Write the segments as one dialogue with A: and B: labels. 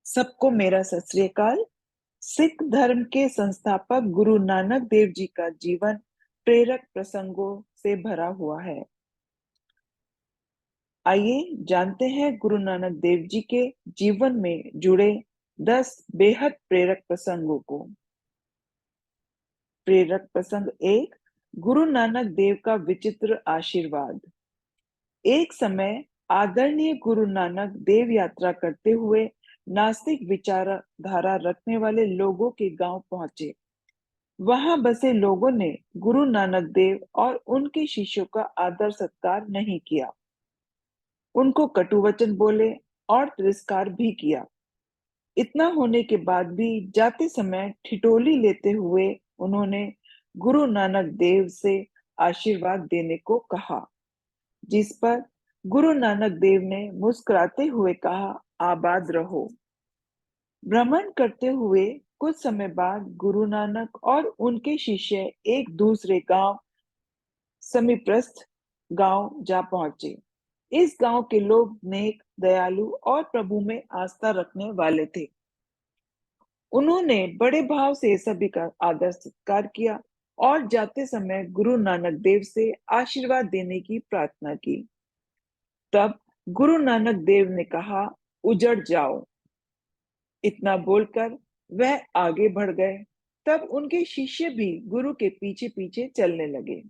A: सबको मेरा सत श्री अकाल। सिख धर्म के संस्थापक गुरु नानक देव जी का जीवन प्रेरक प्रसंगों से भरा हुआ है। आइए जानते हैं गुरु नानक देव जी के जीवन में जुड़े 10 बेहद प्रेरक प्रसंगों को। प्रेरक प्रसंग 1, गुरु नानक देव का विचित्र आशीर्वाद। एक समय आदरणीय गुरु नानक देव यात्रा करते हुए नास्तिक विचारधारा रखने वाले लोगों के गांव पहुंचे। वहां बसे लोगों ने गुरु नानक देव और उनके शिष्यों का आदर सत्कार नहीं किया, उनको कटु वचन बोले और तिरस्कार भी किया। इतना होने के बाद भी जाते समय ठिठोली लेते हुए उन्होंने गुरु नानक देव से आशीर्वाद देने को कहा, जिस पर गुरु नानक देव ने मुस्कुराते हुए कहा, आबाद रहो। भ्रमण करते हुए कुछ समय बाद गुरु नानक और उनके शिष्य एक दूसरे गांव समीपस्थ गांव जा पहुंचे। इस गांव के लोग नेक, दयालु और प्रभु में आस्था रखने वाले थे। उन्होंने बड़े भाव से सभी का आदर सत्कार किया और जाते समय गुरु नानक देव से आशीर्वाद देने की प्रार्थना की। तब गुरु नानक देव ने कहा, उजड़ जाओ। इतना बोलकर वह आगे बढ़ गए। तब उनके शिष्य भी गुरु के पीछे पीछे चलने लगे।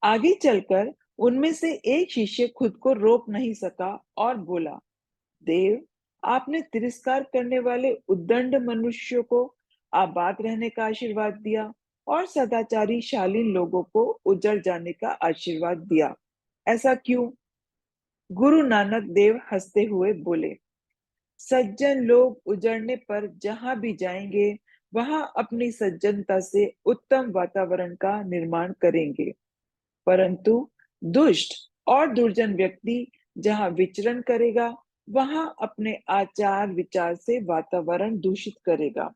A: आगे चलकर उनमें से एक शिष्य खुद को रोक नहीं सका और बोला, देव, आपने तिरस्कार करने वाले उद्दंड मनुष्यों को आबाद रहने का आशीर्वाद दिया और सदाचारी शालीन लोगों को उजड़ जाने का आशीर्वाद दिया। ऐसा क्यों? गुरु नानक देव हंसते हुए बोले, सज्जन लोग उजड़ने पर जहां भी जाएंगे वहां अपनी सज्जनता से उत्तम वातावरण का निर्माण करेंगे, परंतु दुष्ट और दुर्जन व्यक्ति जहां विचरण करेगा वहां अपने आचार विचार से वातावरण दूषित करेगा।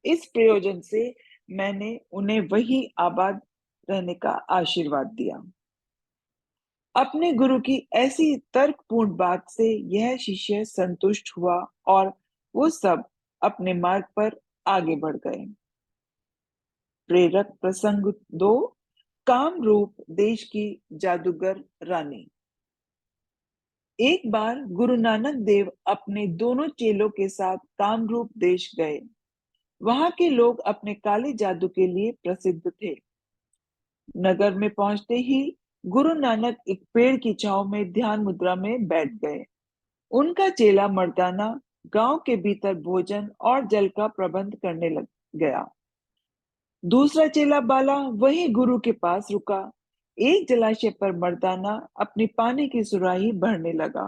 A: इस प्रयोजन से मैंने उन्हें वही आबाद रहने का आशीर्वाद दिया। अपने गुरु की ऐसी तर्कपूर्ण बात से यह शिष्य संतुष्ट हुआ और वो सब अपने मार्ग पर आगे बढ़ गए। प्रेरक प्रसंग 2, कामरूप देश की जादूगर रानी। एक बार गुरु नानक देव अपने दोनों चेलों के साथ कामरूप देश गए। वहां के लोग अपने काले जादू के लिए प्रसिद्ध थे। नगर में पहुंचते ही गुरु नानक एक पेड़ की छांव में ध्यान मुद्रा में बैठ गए। उनका चेला मर्दाना गांव के भीतर भोजन और जल का प्रबंध करने लग गया। दूसरा चेला बाला वही गुरु के पास रुका। एक जलाशय पर मर्दाना अपनी पानी की सुराही भरने लगा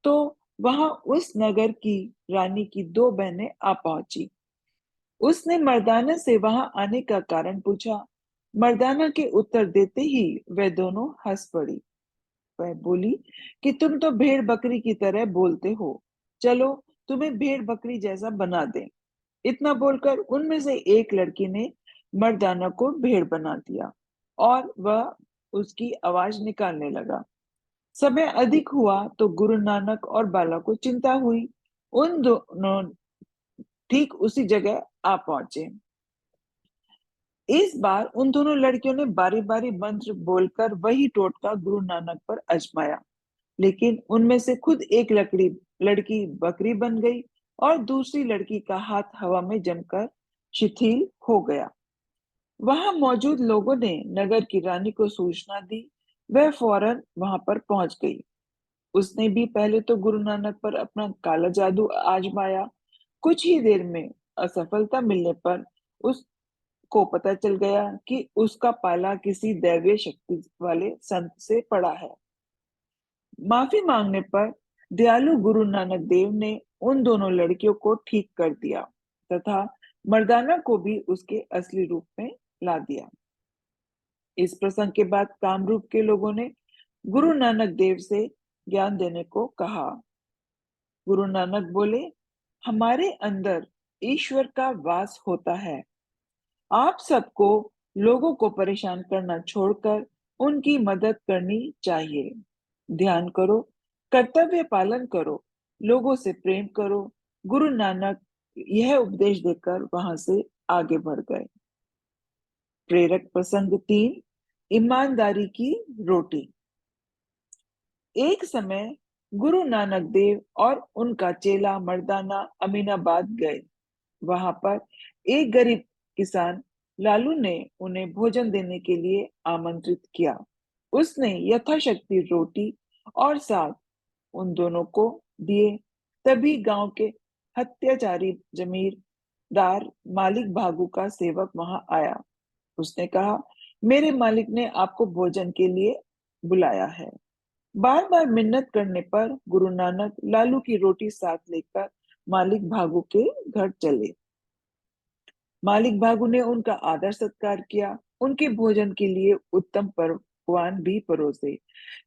A: तो वहां उस नगर की रानी की दो बहनें आ पहुंची। उसने मर्दाना से वहां आने का कारण पूछा। मर्दाना के उत्तर देते ही वह दोनों हंस पड़ी। वह बोली कि तुम तो भेड़ बकरी की तरह बोलते हो, चलो तुम्हें भेड़ बकरी जैसा बना दें। इतना बोलकर उनमें से एक लड़की ने मर्दाना को भेड़ बना दिया और वह उसकी आवाज निकालने लगा। समय अधिक हुआ तो गुरु नानक और बाला को चिंता हुई। उन दोनों ठीक उसी जगह आ पहुंचे। इस बार उन दोनों लड़कियों ने बारी बारी मंत्र बोलकर वही टोटका गुरु नानक पर आजमाया, लेकिन उनमें से खुद एक लड़की बकरी बन गई और दूसरी लड़की का हाथ हवा में जमकर शिथिल हो गया। वहां मौजूद लोगों ने नगर की रानी को सूचना दी। वह फौरन वहां पर पहुंच गई। उसने भी पहले तो गुरु नानक पर अपना काला जादू आजमाया। कुछ ही देर में असफलता मिलने पर उसको पता चल गया कि उसका पाला किसी दैवीय शक्ति वाले संत से पड़ा है। माफी मांगने पर दयालु गुरु नानक देव ने उन दोनों लड़कियों को ठीक कर दिया तथा मर्दाना को भी उसके असली रूप में ला दिया। इस प्रसंग के बाद कामरूप के लोगों ने गुरु नानक देव से ज्ञान देने को कहा। गुरु नानक बोले, हमारे अंदर ईश्वर का वास होता है। आप सबको लोगों को परेशान करना छोड़कर उनकी मदद करनी चाहिए। ध्यान करो, कर्तव्य पालन करो, लोगों से प्रेम करो, गुरु नानक यह उपदेश देकर वहां से आगे बढ़ गए। प्रेरक प्रसंग 3, ईमानदारी की रोटी। एक समय गुरु नानक देव और उनका चेला मर्दाना अमीनाबाद गए। वहां पर एक गरीब किसान लालू ने उन्हें भोजन देने के लिए आमंत्रित किया। उसने यथाशक्ति रोटी और साग उन दोनों को दिए। तभी गांव के हत्याचारी जमींदार मालिक भागू का सेवक वहां आया। उसने कहा, मेरे मालिक ने आपको भोजन के लिए बुलाया है। बार बार मिन्नत करने पर गुरु नानक लालू की रोटी साथ लेकर मालिक भागू के घर चले। मालिक भागू ने उनका आदर सत्कार किया, उनके भोजन के लिए उत्तम पकवान भी परोसे।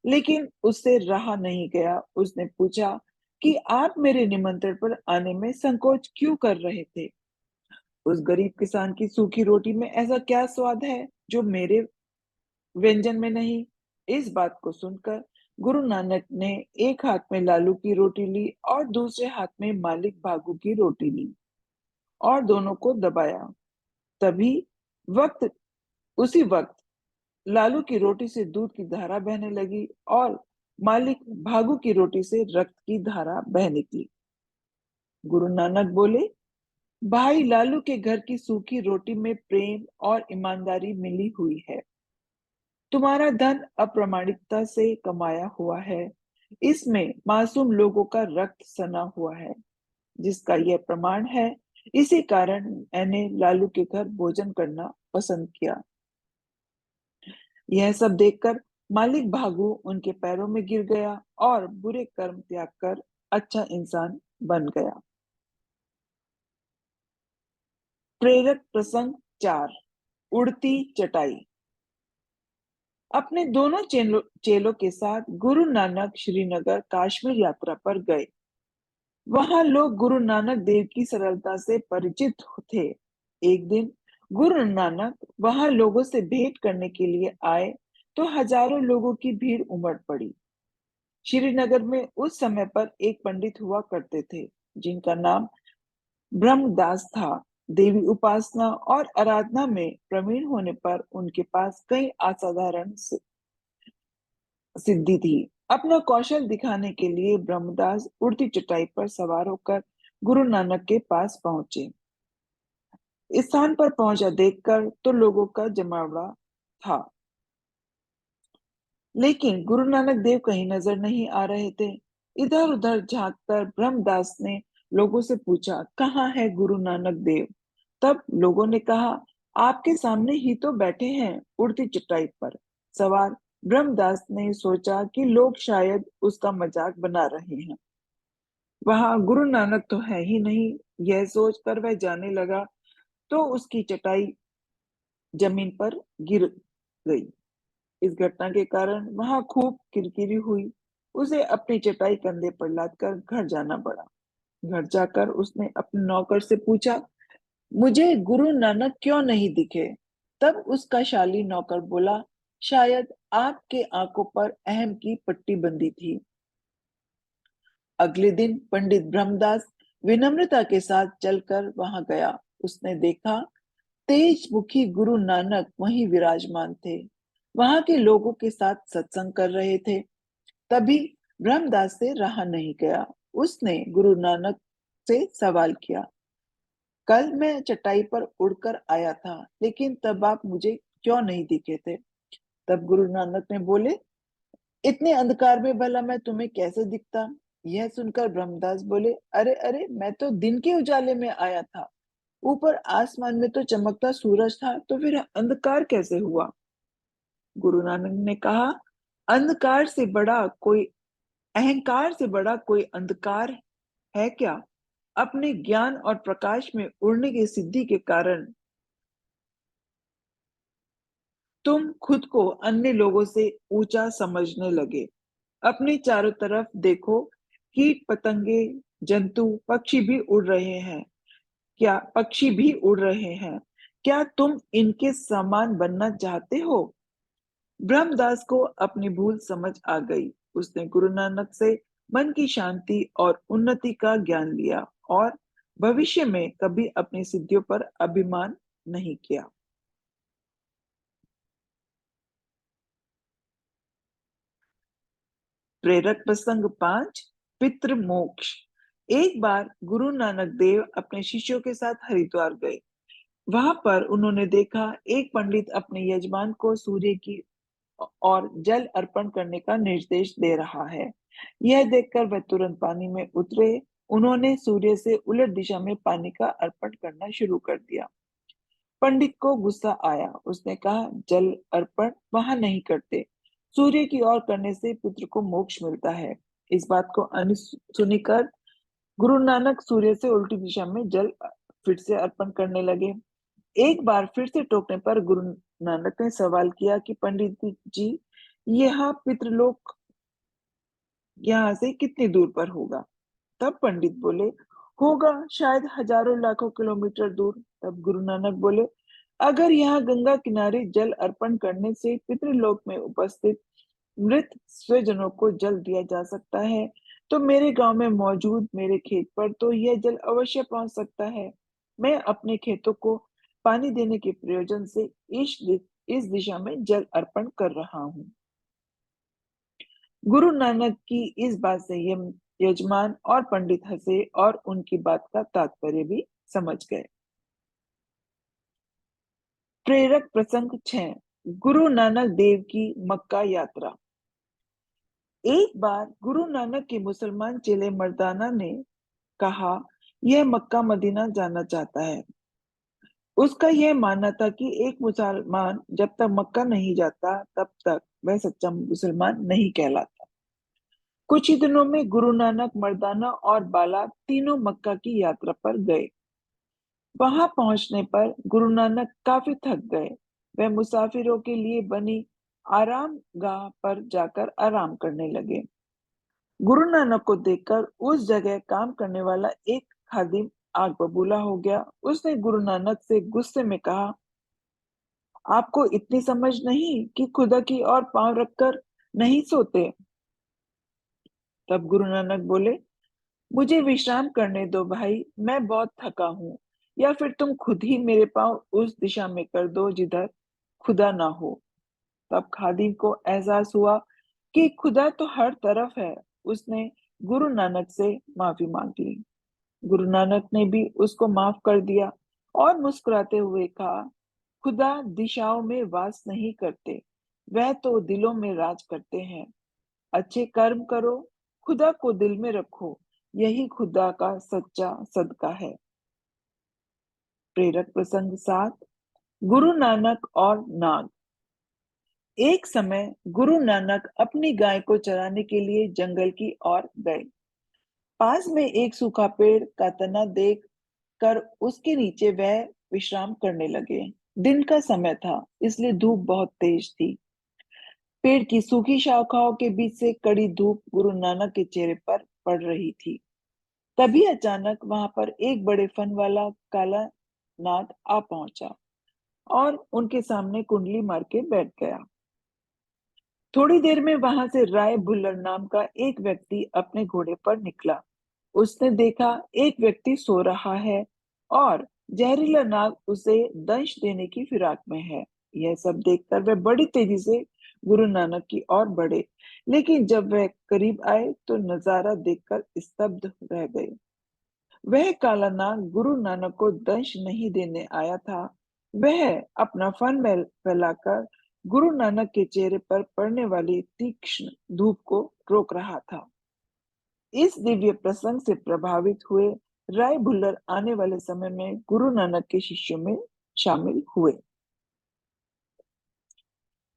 A: लेकिन उससे रहा नहीं गया। उसने पूछा कि आप मेरे निमंत्रण पर आने में संकोच क्यों कर रहे थे? उस गरीब किसान की सूखी रोटी में ऐसा क्या स्वाद है जो मेरे व्यंजन में नहीं? इस बात को सुनकर गुरु नानक ने एक हाथ में लालू की रोटी ली और दूसरे हाथ में मालिक भागू की रोटी ली और दोनों को दबाया। तभी वक्त उसी वक्त लालू की रोटी से दूध की धारा बहने लगी और मालिक भागू की रोटी से रक्त की धारा बह निकली। गुरु नानक बोले, भाई लालू के घर की सूखी रोटी में प्रेम और ईमानदारी मिली हुई है। तुम्हारा धन अप्रामाणिकता से कमाया हुआ है। इसमें मासूम लोगों का रक्त सना हुआ है, जिसका यह प्रमाण है। इसी कारण मैंने लालू के घर भोजन करना पसंद किया। यह सब देखकर मालिक भागू उनके पैरों में गिर गया और बुरे कर्म त्याग कर अच्छा इंसान बन गया। प्रेरक प्रसंग 4, उड़ती चटाई। अपने दोनों चेलों के साथ गुरु नानक श्रीनगर काश्मीर यात्रा पर गए। वहां लोग गुरु नानक देव की सरलता से परिचित थे। एक दिन गुरु नानक वहां लोगों से भेंट करने के लिए आए तो हजारों लोगों की भीड़ उमड़ पड़ी। श्रीनगर में उस समय पर एक पंडित हुआ करते थे, जिनका नाम ब्रह्मदास था। देवी उपासना और आराधना में प्रवीण होने पर उनके पास कई असाधारण सिद्धि थी। अपना कौशल दिखाने के लिए ब्रह्मदास उड़ती चटाई पर सवार होकर गुरु नानक के पास पहुंचे। इस स्थान पर पहुंचा देखकर तो लोगों का जमावड़ा था, लेकिन गुरु नानक देव कहीं नजर नहीं आ रहे थे। इधर उधर झांक कर ब्रह्मदास ने लोगों से पूछा, कहाँ है गुरु नानक देव? तब लोगों ने कहा, आपके सामने ही तो बैठे हैं उड़ती चटाई पर सवार। ब्रह्मदास ने सोचा कि लोग शायद उसका मजाक बना रहे हैं, वहां गुरु नानक तो है ही नहीं। यह सोचकर वह जाने लगा तो उसकी चटाई जमीन पर गिर गई। इस घटना के कारण वहां खूब किरकिरी हुई। उसे अपनी चटाई कंधे पर लादकर घर जाना पड़ा। घर जाकर उसने अपने नौकर से पूछा, मुझे गुरु नानक क्यों नहीं दिखे? तब उसका शाली नौकर बोला, शायद आपके आंखों पर अहम की पट्टी बंधी थी। अगले दिन पंडित ब्रह्मदास विनम्रता के साथ चलकर वहां गया। उसने देखा तेज मुखी गुरु नानक वहीं विराजमान थे, वहां के लोगों के साथ सत्संग कर रहे थे। तभी ब्रह्मदास से रहा नहीं गया। उसने गुरु नानक से सवाल किया, कल मैं चटाई पर उड़कर आया था, लेकिन तब आप मुझे क्यों नहीं दिखे थे? तब गुरु नानक ने बोले, इतने अंधकार में भला मैं तुम्हें कैसे दिखता? यह सुनकर ब्रह्मदास बोले, अरे अरे, मैं तो दिन के उजाले में आया था। ऊपर आसमान में तो चमकता सूरज था, तो फिर अंधकार कैसे हुआ? गुरु नानक ने कहा, अंधकार से बड़ा कोई अहंकार से बड़ा कोई अंधकार है क्या? अपने ज्ञान और प्रकाश में उड़ने की सिद्धि के कारण तुम खुद को अन्य लोगों से ऊंचा समझने लगे। अपने चारों तरफ देखो, कीट पतंगे, जंतु, पक्षी भी उड़ रहे हैं। क्या तुम इनके समान बनना चाहते हो? ब्रह्मदास को अपनी भूल समझ आ गई। उसने गुरु नानक से मन की शांति और उन्नति का ज्ञान लिया और भविष्य में कभी अपनी सिद्धियों पर अभिमान नहीं किया। प्रेरक प्रसंग 5, पितृ मोक्ष। एक बार गुरु नानक देव अपने शिष्यों के साथ हरिद्वार गए। वहां पर उन्होंने देखा एक पंडित अपने यजमान को सूर्य की और जल अर्पण करने का निर्देश दे रहा है। यह देखकर वह तुरंत पानी में उतरे। उन्होंने सूर्य से उलट दिशा में पानी का अर्पण करना शुरू कर दिया। पंडित को गुस्सा आया। उसने कहा, जल अर्पण वहां नहीं करते, सूर्य की ओर करने से पुत्र को मोक्ष मिलता है। इस बात को सुनकर गुरु नानक सूर्य से उल्टी दिशा में जल फिर से अर्पण करने लगे। एक बार फिर से टोकने पर गुरु नानक ने सवाल किया कि पंडित जी, यह पितृलोक यहाँ से कितनी दूर पर होगा? तब पंडित बोले, होगा शायद हजारों लाखों किलोमीटर दूर। तब गुरु नानक बोले, अगर यहाँ गंगा किनारे जल अर्पण करने से पितृलोक में उपस्थित मृत स्वजनों को जल दिया जा सकता है, तो मेरे गांव में मौजूद मेरे खेत पर तो यह जल अवश्य पहुंच सकता है। मैं अपने खेतों को पानी देने के प्रयोजन से इस दिशा में जल अर्पण कर रहा हूँ। गुरु नानक की इस बात से यजमान और पंडित हंसे और उनकी बात का तात्पर्य भी समझ गए। प्रेरक प्रसंग 6, गुरु नानक देव की मक्का यात्रा। एक बार गुरु नानक के मुसलमान चेले मर्दाना ने कहा, यह मक्का मदीना जाना चाहता है। उसका यह मानना था कि एक मुसलमान जब तक मक्का नहीं जाता तब तक वह सच्चा मुसलमान नहीं कहलाता। कुछ ही दिनों में गुरु नानक मर्दाना और बाला तीनों मक्का की यात्रा पर गए। वहां पहुंचने पर गुरु नानक काफी थक गए। वह मुसाफिरों के लिए बनी आराम गाह पर जाकर आराम करने लगे। गुरु नानक को देखकर उस जगह काम करने वाला एक खादिम आग बबूला हो गया। उसने गुरु नानक से गुस्से में कहा, आपको इतनी समझ नहीं कि खुदा की ओर पांव रखकर नहीं सोते? तब गुरु नानक बोले, मुझे विश्राम करने दो भाई, मैं बहुत थका हूं। या फिर तुम खुद ही मेरे पांव उस दिशा में कर दो जिधर खुदा ना हो। तब खादिम को एहसास हुआ कि खुदा तो हर तरफ है। उसने गुरु नानक से माफी मांग ली। गुरु नानक ने भी उसको माफ कर दिया और मुस्कुराते हुए कहा, खुदा दिशाओं में वास नहीं करते, वह तो दिलों में राज करते हैं। अच्छे कर्म करो, खुदा को दिल में रखो, यही खुदा का सच्चा सदका है। प्रेरक प्रसंग 7, गुरु नानक और नाग। एक समय गुरु नानक अपनी गाय को चराने के लिए जंगल की ओर गए। पास में एक सूखा पेड़ का तना देख कर उसके नीचे वह विश्राम करने लगे। दिन का समय था, इसलिए धूप बहुत तेज थी। पेड़ की सूखी शाखाओं के बीच से कड़ी धूप गुरु नानक के चेहरे पर पड़ रही थी। तभी अचानक वहां पर एक बड़े फन वाला काला नाग आ पहुंचा और उनके सामने कुंडली मार के बैठ गया। थोड़ी देर में वहां से राय भुल्लर नाम का एक व्यक्ति अपने घोड़े पर निकला। उसने देखा एक व्यक्ति सो रहा है और जहरीला नाग उसे दंश देने की फिराक में है। यह सब देखकर वे बड़ी तेजी से गुरु नानक की ओर बढ़े, लेकिन जब वह करीब आए तो नजारा देखकर स्तब्ध रह गए। वह काला नाग गुरु नानक को दंश नहीं देने आया था। वह अपना फन में फैलाकर गुरु नानक के चेहरे पर पड़ने वाली तीक्ष्ण धूप को रोक रहा था। इस दिव्य प्रसंग से प्रभावित हुए राय भुल्लर आने वाले समय में गुरु नानक के शिष्यों में शामिल हुए।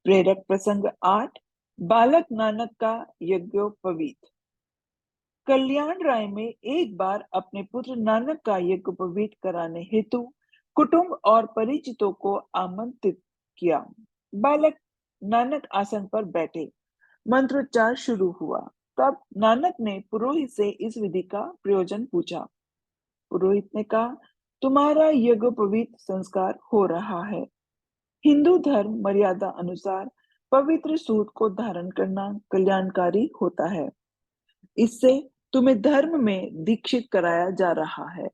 A: प्रेरक प्रसंग 8, बालक नानक का यज्ञोपवीत। कल्याण राय में एक बार अपने पुत्र नानक का यज्ञोपवीत कराने हेतु कुटुंब और परिचितों को आमंत्रित किया। बालक नानक आसन पर बैठे, मंत्रोच्चार शुरू हुआ। तब नानक ने पुरोहित से इस विधि का प्रयोजन पूछा। पुरोहित ने कहा, तुम्हारा यज्ञोपवीत संस्कार हो रहा है। हिंदू धर्म मर्यादा अनुसार पवित्र सूत को धारण करना कल्याणकारी होता है। इससे तुम्हें धर्म में दीक्षित कराया जा रहा है।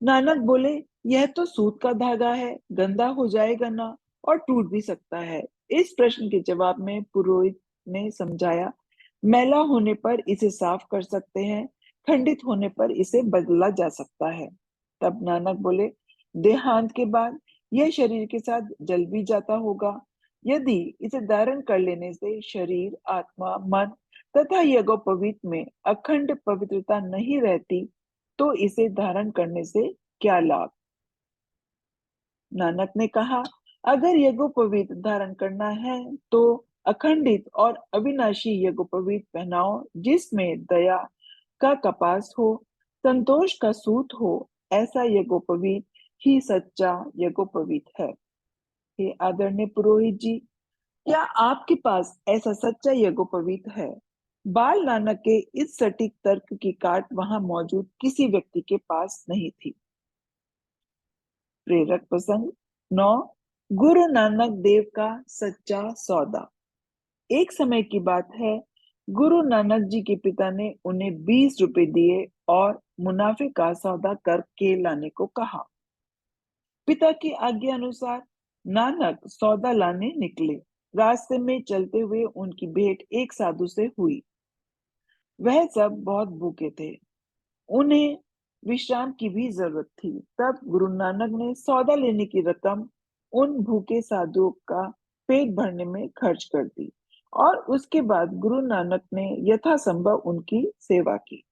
A: नानक बोले, यह तो सूत का धागा है, गंदा हो जाएगा ना, और टूट भी सकता है। इस प्रश्न के जवाब में पुरोहित ने समझाया, मैला होने पर इसे साफ कर सकते हैं, खंडित होने पर इसे बदला जा सकता है। तब नानक बोले, देहांत के बाद यह शरीर के साथ जल भी जाता होगा। यदि इसे धारण कर लेने से शरीर, आत्मा, मन तथा यज्ञोपवीत में अखंड पवित्रता नहीं रहती, तो इसे धारण करने से क्या लाभ। नानक ने कहा, अगर यज्ञोपवीत धारण करना है तो अखंडित और अविनाशी यज्ञोपवीत पहनाओ, जिसमें दया का कपास हो, संतोष का सूत हो। ऐसा यज्ञोपवीत ही सच्चा यज्ञोपवीत है। हे आदरणीय पुरोहित जी, क्या आपके पास ऐसा सच्चा यज्ञोपवीत है। बाल नानक के इस सटीक तर्क की काट वहां मौजूद किसी व्यक्ति के पास नहीं थी। प्रेरक प्रसंग 9। गुरु नानक देव का सच्चा सौदा। एक समय की बात है, गुरु नानक जी के पिता ने उन्हें 20 रुपए दिए और मुनाफे का सौदा करके लाने को कहा। पिता की आज्ञा अनुसार नानक सौदा लाने निकले। रास्ते में चलते हुए उनकी भेंट एक साधु से हुई। वह सब बहुत भूखे थे, उन्हें विश्राम की भी जरूरत थी। तब गुरु नानक ने सौदा लेने की रकम उन भूखे साधुओं का पेट भरने में खर्च कर दी, और उसके बाद गुरु नानक ने यथासंभव उनकी सेवा की।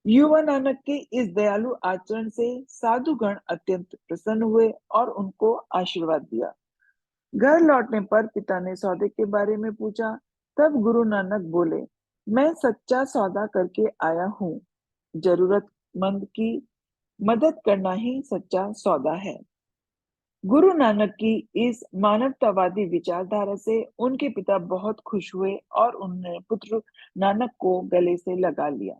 A: युवा नानक के इस दयालु आचरण से साधुगण अत्यंत प्रसन्न हुए और उनको आशीर्वाद दिया। घर लौटने पर पिता ने सौदे के बारे में पूछा। तब गुरु नानक बोले, मैं सच्चा सौदा करके आया हूँ। जरूरतमंद की मदद करना ही सच्चा सौदा है। गुरु नानक की इस मानवतावादी विचारधारा से उनके पिता बहुत खुश हुए और उन्होंने पुत्र नानक को गले से लगा लिया।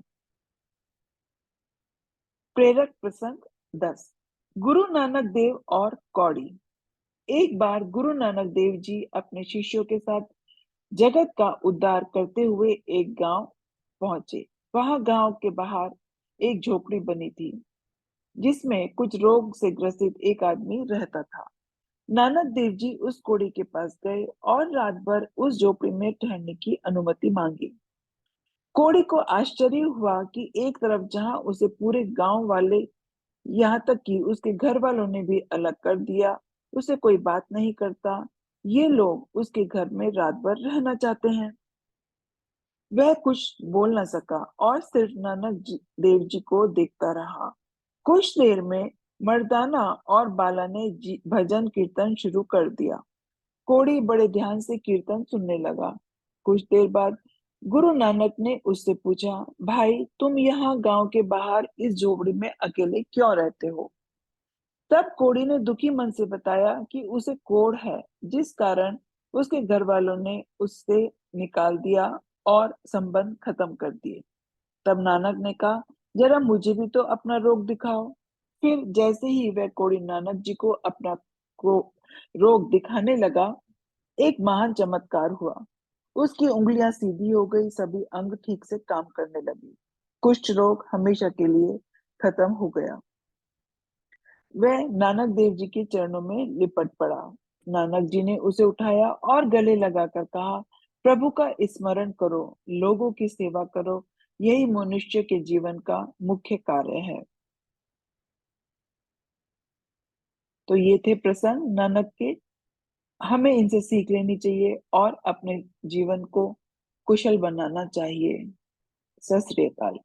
A: प्रेरक प्रसंग 10। गुरु नानक देव और कौड़ी। एक बार गुरु नानक देव जी अपने शिष्यों के साथ जगत का उद्धार करते हुए एक गांव पहुंचे। वहां गांव के बाहर एक झोपड़ी बनी थी, जिसमें कुछ रोग से ग्रसित एक आदमी रहता था। नानक देव जी उस कोढ़ी के पास गए और रात भर उस झोपड़ी में ठहरने की अनुमति मांगी। कोढ़ी को आश्चर्य हुआ कि एक तरफ जहां उसे पूरे गांव वाले, यहाँ तक कि उसके घर वालों ने भी अलग कर दिया, उसे कोई बात नहीं करता, ये लोग उसके घर में रात भर रहना चाहते हैं। वह कुछ बोल न सका और सिर्फ देव जी को देखता रहा। कुछ देर में मर्दाना और बाला ने भजन कीर्तन शुरू कर दिया। कोड़ी बड़े ध्यान से कीर्तन सुनने लगा। कुछ देर बाद गुरु नानक ने उससे पूछा, भाई तुम यहाँ गांव के बाहर इस झोपड़ी में अकेले क्यों रहते हो। तब कोड़ी ने दुखी मन से बताया कि उसे कोढ़ है, जिस कारण उसके घर वालों ने उससे निकाल दिया और संबंध खत्म कर दिए। तब नानक ने कहा, जरा मुझे भी तो अपना रोग दिखाओ। फिर जैसे ही वह कोड़ी नानक जी को अपना को रोग दिखाने लगा, एक महान चमत्कार हुआ। उसकी उंगलियां सीधी हो गई, सभी अंग ठीक से काम करने लगे। कुष्ठ रोग हमेशा के लिए खत्म हो गया। वह नानक देव जी के चरणों में लिपट पड़ा। नानक जी ने उसे उठाया और गले लगाकर कहा, प्रभु का स्मरण करो, लोगों की सेवा करो, यही मनुष्य के जीवन का मुख्य कार्य है। तो ये थे प्रसंग नानक के। हमें इनसे सीख लेनी चाहिए और अपने जीवन को कुशल बनाना चाहिए। सत श्री अकाल।